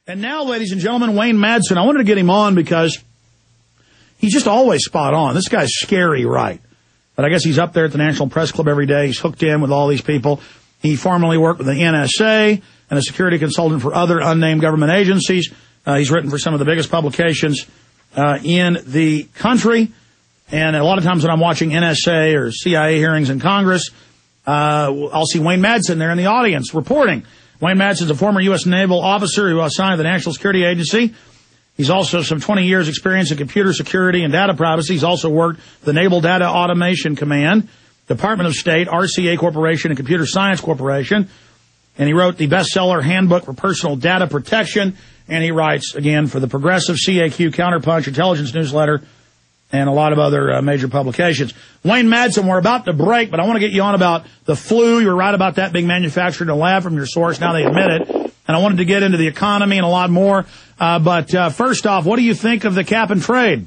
And now, ladies and gentlemen, Wayne Madsen. I wanted to get him on because he's just always spot on. This guy's scary, right? But I guess he's up there at the National Press Club every day. He's hooked in with all these people. He formerly worked with the NSA and a security consultant for other unnamed government agencies. He's written for some of the biggest publications in the country. And a lot of times when I'm watching NSA or CIA hearings in Congress, I'll see Wayne Madsen there in the audience reporting. Wayne Madsen is a former U.S. naval officer who was assigned to the National Security Agency. He's also some 20 years experience in computer security and data privacy. He's also worked for the Naval Data Automation Command, Department of State, RCA Corporation, and Computer Science Corporation. And he wrote the bestseller Handbook for Personal Data Protection. And he writes, again, for the Progressive, CAQ, Counterpunch, Intelligence Newsletter, and a lot of other major publications. Wayne Madsen, we're about to break, but I want to get you on about the flu. You were right about that being manufactured in a lab from your source. Now they admit it. And I wanted to get into the economy and a lot more. But first off, what do you think of the cap and trade?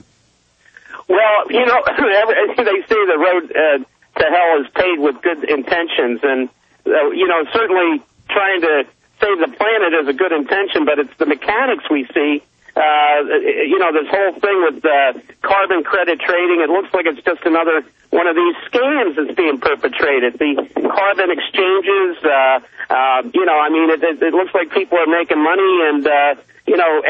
Well, you know, they say the road to hell is paved with good intentions. And, you know, certainly trying to save the planet is a good intention, but it's the mechanics we see. You know, this whole thing with carbon credit trading, it looks like it's just another one of these scams that's being perpetrated. The carbon exchanges, you know, I mean, it looks like people are making money. And, you know,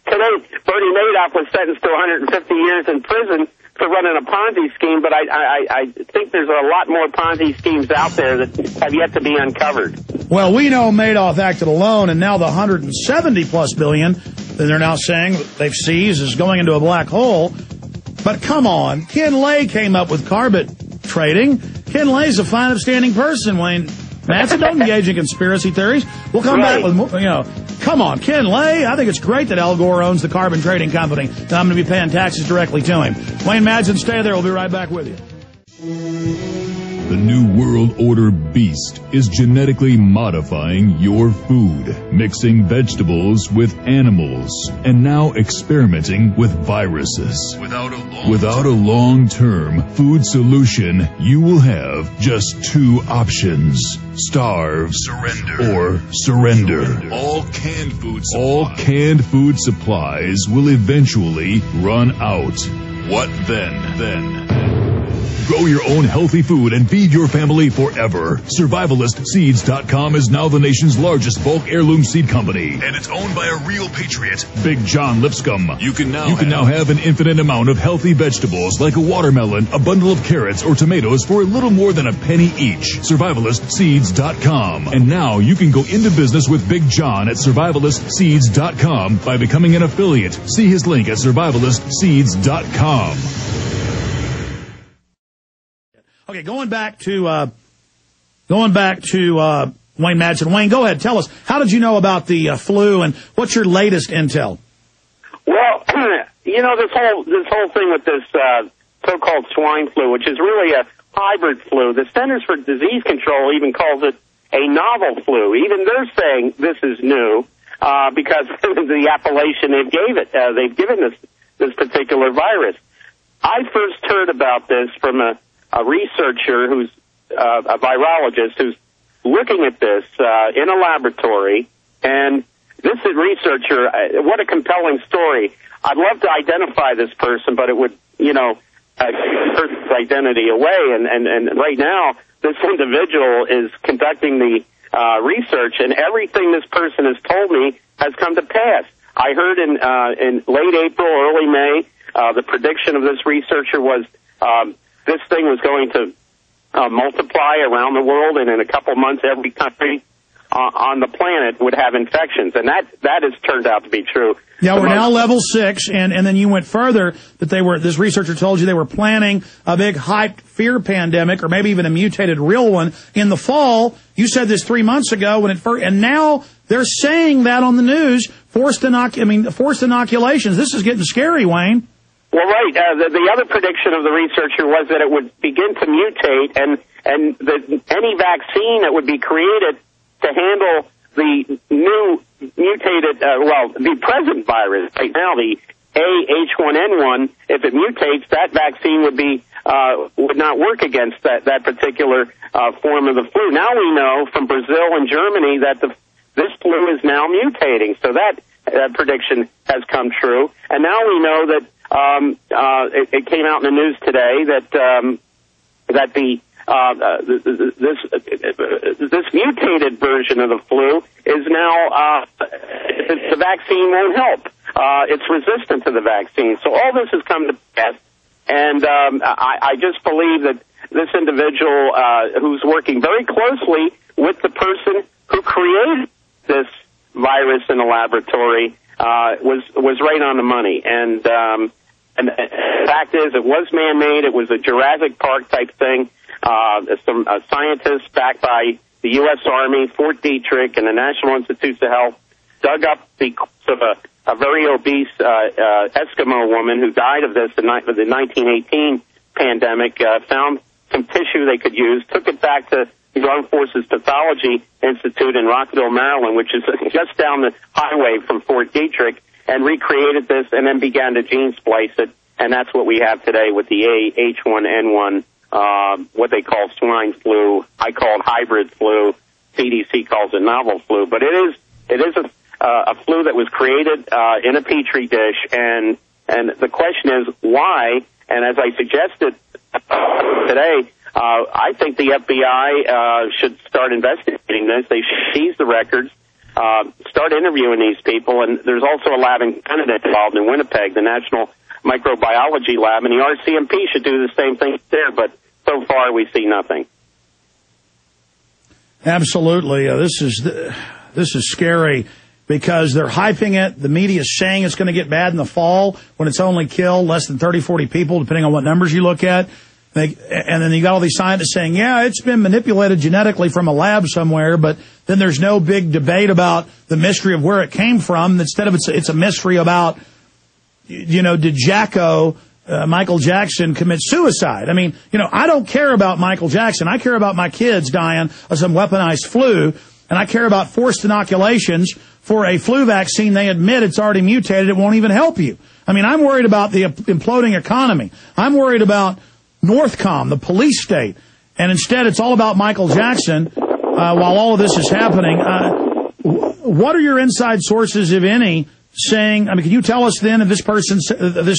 today Bernie Madoff was sentenced to 150 years in prison for running a Ponzi scheme, but I think there's a lot more Ponzi schemes out there that have yet to be uncovered. Well, we know Madoff acted alone, and now the 170-plus billion that they're now saying they've seized is going into a black hole. But come on, Ken Lay came up with carbon trading. Ken Lay's a fine, upstanding person, Wayne Madsen. Don't engage in conspiracy theories. We'll come back with more, you know. Come on, Ken Lay. I think it's great that Al Gore owns the carbon trading company, and I'm going to be paying taxes directly to him. Wayne Madsen, stay there. We'll be right back with you. The New World Order beast is genetically modifying your food, mixing vegetables with animals, and now experimenting with viruses. Without a long-term food solution, you will have just two options: starve, or surrender. All canned food supplies will eventually run out. What then? Grow your own healthy food and feed your family forever. SurvivalistSeeds.com is now the nation's largest bulk heirloom seed company, and it's owned by a real patriot, Big John Lipscomb. You can now have an infinite amount of healthy vegetables like a watermelon, a bundle of carrots, or tomatoes for a little more than a penny each. SurvivalistSeeds.com. And now you can go into business with Big John at SurvivalistSeeds.com by becoming an affiliate. See his link at SurvivalistSeeds.com. Okay, going back to Wayne Madsen. Wayne, go ahead. Tell us, how did you know about the flu, and what's your latest intel? Well, you know, this whole thing with this so-called swine flu, which is really a hybrid flu. The Centers for Disease Control even calls it a novel flu. Even they're saying this is new because of the appellation they've given this particular virus. I first heard about this from a researcher who's a virologist who's looking at this in a laboratory. And this researcher, what a compelling story. I'd love to identify this person, but it would, you know, take the person's identity away. And right now, this individual is conducting the research, and everything this person has told me has come to pass. I heard in late April, early May, the prediction of this researcher was this thing was going to multiply around the world, and in a couple months, every country on the planet would have infections. And that has turned out to be true. Yeah, we're now level 6, and then you went further that this researcher told you they were planning a big hyped fear pandemic, or maybe even a mutated real one in the fall. You said this 3 months ago when it first, and now they're saying that on the news, forced inoculations. This is getting scary, Wayne. Well, right. The other prediction of the researcher was that it would begin to mutate, and any vaccine that would be created to handle the new mutated, the present virus right now, the H1N1, if it mutates, that vaccine would not work against that particular form of the flu. Now we know from Brazil and Germany that this flu is now mutating, so that prediction has come true. And now we know that it came out in the news today that this mutated version of the flu is now the vaccine won't help. It's resistant to the vaccine. So all this has come to pass, and I just believe that this individual who's working very closely with the person who created this virus in the laboratory was right on the money. And the fact is, it was man-made. It was a Jurassic Park type thing. Some scientists backed by the U.S. Army, Fort Detrick, and the National Institutes of Health dug up the of a very obese Eskimo woman who died of this in the 1918 pandemic, found some tissue they could use, took it back to the Armed Forces Pathology Institute in Rockville, Maryland, which is just down the highway from Fort Detrick, and recreated this and then began to gene splice it. And that's what we have today with the H1N1, what they call swine flu. I call it hybrid flu. CDC calls it novel flu. But it is a flu that was created in a petri dish, and the question is why? And as I suggested today, I think the FBI should start investigating this. They should seize the records, start interviewing these people, and there's also a lab in Canada involved in Winnipeg, the National Microbiology Lab, and the RCMP should do the same thing there, but so far we see nothing. Absolutely. This is scary because they're hyping it. The media is saying it's going to get bad in the fall when it's only killed less than 30, 40 people, depending on what numbers you look at. And then you got all these scientists saying, yeah, it's been manipulated genetically from a lab somewhere, but then there's no big debate about the mystery of where it came from. Instead of it's a mystery about, did Michael Jackson commit suicide? I mean, I don't care about Michael Jackson. I care about my kids dying of some weaponized flu, and I care about forced inoculations for a flu vaccine. They admit it's already mutated. It won't even help you. I mean, I'm worried about the imploding economy. I'm worried about Northcom, the police state, and instead it's all about Michael Jackson while all of this is happening. What are your inside sources, if any, saying? I mean, can you tell us then if this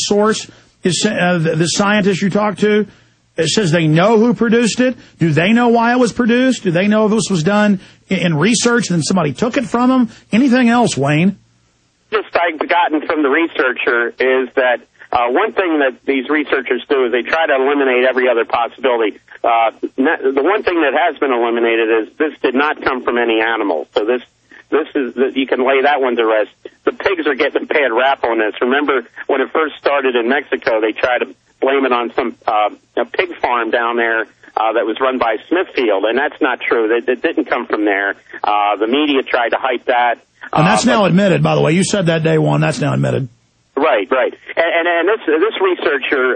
source is this scientist you talked to, it says they know who produced it? Do they know why it was produced? Do they know if this was done in research and then somebody took it from them? Anything else, Wayne? Just I've gotten from the researcher is that one thing that these researchers do is they try to eliminate every other possibility. The one thing that has been eliminated is this did not come from any animal. So this is you can lay that one to rest. The pigs are getting a bad rap on this. Remember when it first started in Mexico, they tried to blame it on some a pig farm down there that was run by Smithfield, and that's not true. It didn't come from there. The media tried to hype that. And that's now admitted, by the way. You said that day one. That's now admitted. Right. And this researcher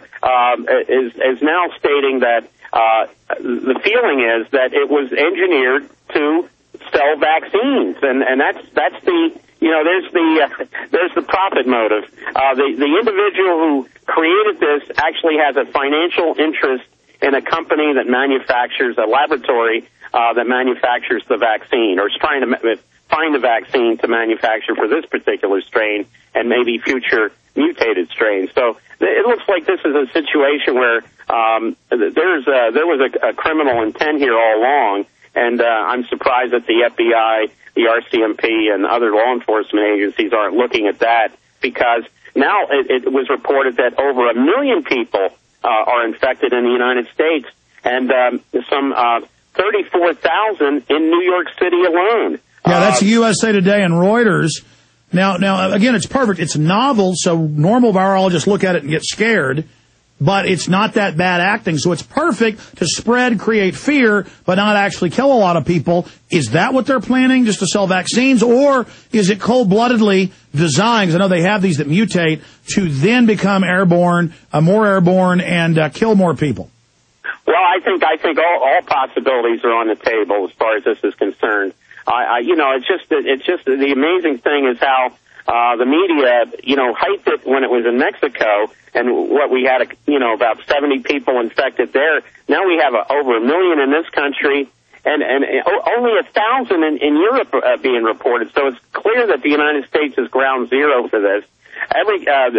is now stating that the feeling is that it was engineered to sell vaccines, and that's the there's the profit motive. The individual who created this actually has a financial interest in a company that manufactures a laboratory that manufactures the vaccine, or is trying to find the vaccine to manufacture for this particular strain and maybe future mutated strains. So it looks like this is a situation where there was a criminal intent here all along, and I'm surprised that the FBI, the RCMP, and other law enforcement agencies aren't looking at that, because now it was reported that over 1 million people are infected in the United States, and some 34,000 in New York City alone. Yeah, that's USA Today and Reuters. Now, again, it's perfect. It's novel, so normal virologists look at it and get scared, but it's not that bad acting. So it's perfect to spread, create fear, but not actually kill a lot of people. Is that what they're planning, just to sell vaccines? Or is it cold-bloodedly designed, 'cause I know they have these that mutate, to then become more airborne, and kill more people? Well, I think all possibilities are on the table as far as this is concerned. It's just the amazing thing is how the media, hyped it when it was in Mexico, and what we had, about 70 people infected there. Now we have over 1 million in this country, and only 1,000 in Europe being reported. So it's clear that the United States is ground zero for this.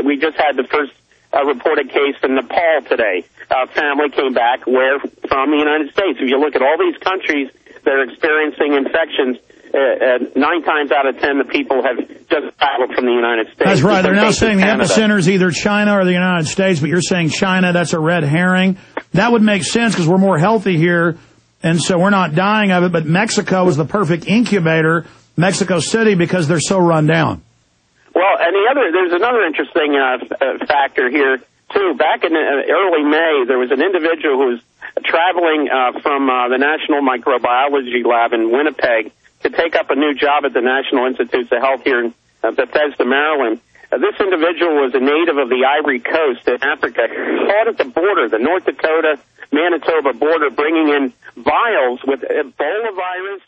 We just had the first reported case in Nepal today. Family came back from the United States. If you look at all these countries that are experiencing infections, 9 times out of 10, the people have just traveled from the United States. That's right. They're now saying the epicenter is either China or the United States, but you're saying China. That's a red herring. That would make sense because we're more healthy here, and so we're not dying of it. But Mexico is the perfect incubator, Mexico City, because they're so run down. Well, and there's another interesting factor here, too. Back in early May, there was an individual who was traveling from the National Microbiology Lab in Winnipeg to take up a new job at the National Institutes of Health here in Bethesda, Maryland. This individual was a native of the Ivory Coast in Africa, caught at the border, the North Dakota-Manitoba border, bringing in vials with Ebola virus,